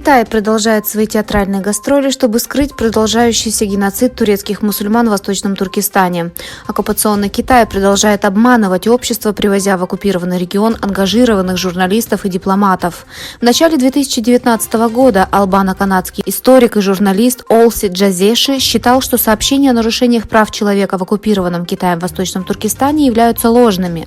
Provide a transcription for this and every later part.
Китай продолжает свои театральные гастроли, чтобы скрыть продолжающийся геноцид турецких мусульман в Восточном Туркестане. Оккупационный Китай продолжает обманывать общество, привозя в оккупированный регион ангажированных журналистов и дипломатов. В начале 2019 года албано-канадский историк и журналист Олси Джазеши считал, что сообщения о нарушениях прав человека в оккупированном Китаем Восточном Туркестане являются ложными.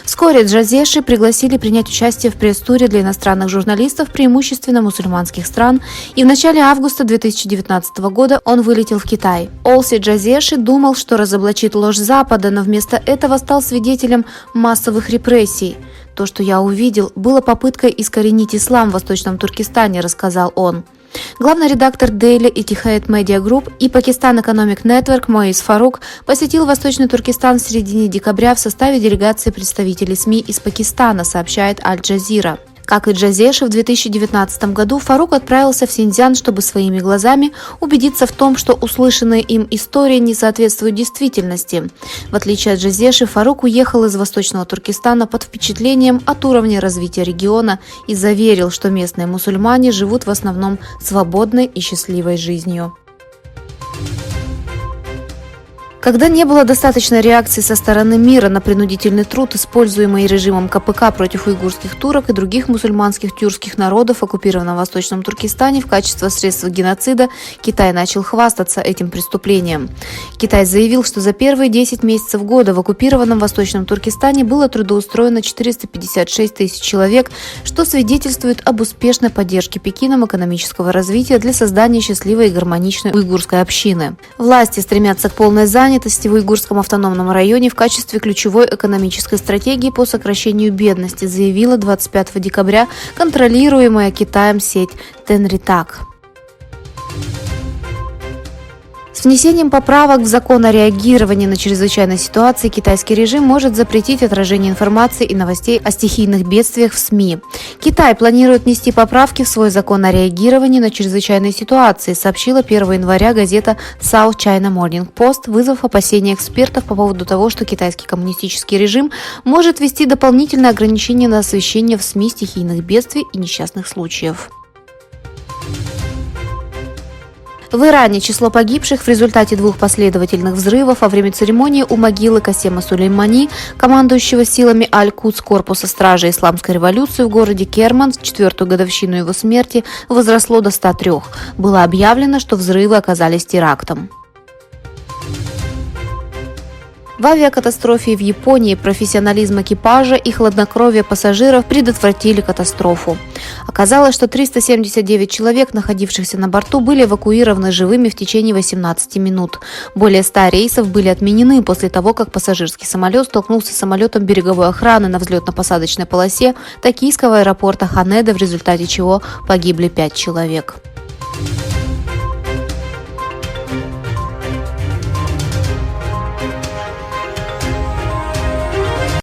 Вскоре Джазеши пригласили принять участие в пресс-туре для иностранных журналистов, преимущественно мусульманских стран, и в начале августа 2019 года он вылетел в Китай. Олси Джазеши думал, что разоблачит ложь Запада, но вместо этого стал свидетелем массовых репрессий. «То, что я увидел, было попыткой искоренить ислам в Восточном Туркестане», — рассказал он. Главный редактор Daily Etihad Media Group и Pakistan Economic Network Моис Фарук посетил Восточный Туркестан в середине декабря в составе делегации представителей СМИ из Пакистана, сообщает Аль-Джазира. Как и Джазеши, в 2019 году Фарук отправился в Синьцзян, чтобы своими глазами убедиться в том, что услышанные им истории не соответствуют действительности. В отличие от Джазеши, Фарук уехал из Восточного Туркестана под впечатлением от уровня развития региона и заверил, что местные мусульмане живут в основном свободной и счастливой жизнью. Когда не было достаточной реакции со стороны мира на принудительный труд, используемый режимом КПК против уйгурских турок и других мусульманских тюркских народов в оккупированном Восточном Туркестане в качестве средства геноцида, Китай начал хвастаться этим преступлением. Китай заявил, что за первые 10 месяцев года в оккупированном Восточном Туркестане было трудоустроено 456 тысяч человек, что свидетельствует об успешной поддержке Пекином экономического развития для создания счастливой и гармоничной уйгурской общины. Власти стремятся к полной занятости в Уйгурском автономном районе в качестве ключевой экономической стратегии по сокращению бедности, заявила 25 декабря контролируемая Китаем сеть Тенритак. С внесением поправок в закон о реагировании на чрезвычайные ситуации китайский режим может запретить отражение информации и новостей о стихийных бедствиях в СМИ. Китай планирует внести поправки в свой закон о реагировании на чрезвычайные ситуации, сообщила 1 января газета South China Morning Post, вызвав опасения экспертов по поводу того, что китайский коммунистический режим может ввести дополнительные ограничения на освещение в СМИ стихийных бедствий и несчастных случаев. В Иране число погибших в результате 2 последовательных взрывов во время церемонии у могилы Касема Сулеймани, командующего силами Аль-Кудс корпуса стражи исламской революции в городе Керман, в 4-ю годовщину его смерти, возросло до 103. Было объявлено, что взрывы оказались терактом. В авиакатастрофе в Японии профессионализм экипажа и хладнокровие пассажиров предотвратили катастрофу. Оказалось, что 379 человек, находившихся на борту, были эвакуированы живыми в течение 18 минут. Более 100 рейсов были отменены после того, как пассажирский самолет столкнулся с самолетом береговой охраны на взлетно-посадочной полосе токийского аэропорта Ханеда, в результате чего погибли 5 человек.